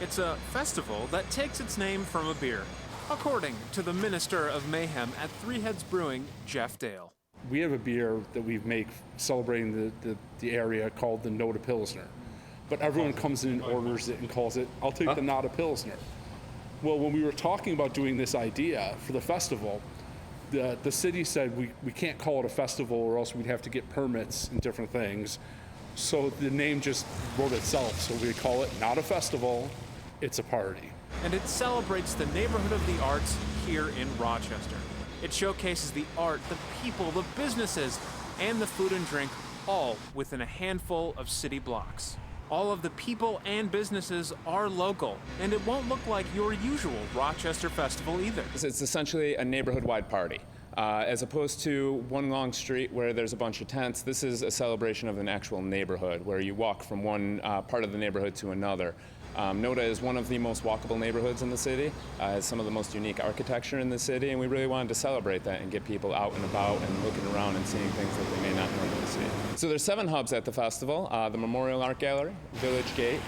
It's a festival that takes its name from a beer, according to the Minister of Mayhem at Three Heads Brewing, Geoff Dale. We have a beer that we make celebrating the area called the NOTABA Pilsner. But everyone comes in and orders it and calls it, I'll take the NOTABA Pilsner. Well, when we were talking about doing this idea for the festival, the city said we can't call it a festival or else we'd have to get permits and different things. So the name just wrote itself. So we call it not a festival, it's a party. And it celebrates the neighborhood of the arts here in Rochester. It showcases the art, the people, the businesses, and the food and drink, all within a handful of city blocks. All of the people and businesses are local, and it won't look like your usual Rochester festival either. It's essentially a neighborhood-wide party. As opposed to one long street where there's a bunch of tents, this is a celebration of an actual neighborhood where you walk from one part of the neighborhood to another. NOTA is one of the most walkable neighborhoods in the city. Has some of the most unique architecture in the city, and we really wanted to celebrate that and get people out and about and looking around and seeing things that they may not normally see. So there's 7 hubs at the festival: the Memorial Art Gallery, Village Gate,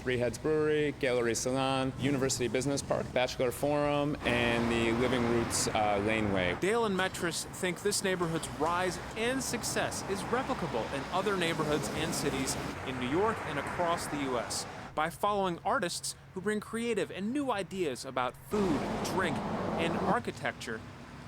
Three Heads Brewery, Gallery Salon, University Business Park, Bachelor Forum, and the Living Roots Laneway. Dale and Metras think this neighborhood's rise and success is replicable in other neighborhoods and cities in New York and across the U.S. by following artists who bring creative and new ideas about food, drink, and architecture.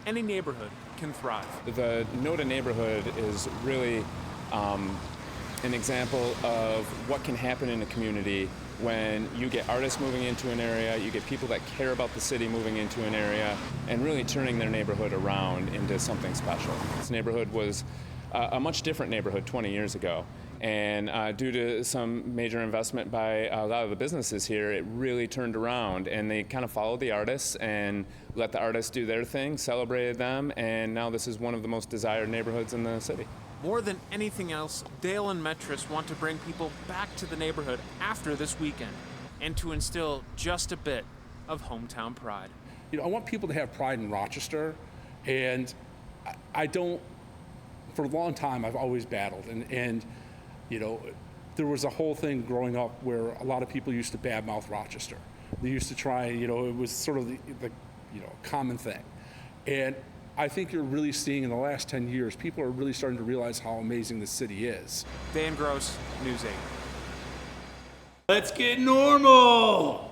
Any neighborhood can thrive. The NOTA neighborhood is really an example of what can happen in a community when you get artists moving into an area, you get people that care about the city moving into an area, and really turning their neighborhood around into something special. This neighborhood was a much different neighborhood 20 years ago. And due to some major investment by a lot of the businesses here, it really turned around, and they kind of followed the artists and let the artists do their thing, celebrated them, and now this is one of the most desired neighborhoods in the city. More than anything else, Dale and Metras want to bring people back to the neighborhood after this weekend and to instill just a bit of hometown pride. You know, I want people to have pride in Rochester, and I don't, for a long time, I've always battled, and you know, there was a whole thing growing up where a lot of people used to badmouth Rochester. They used to try, you know, it was sort of the common thing. And I think you're really seeing in the last 10 years, people are really starting to realize how amazing the city is. Dan Gross, News 8. Let's get normal!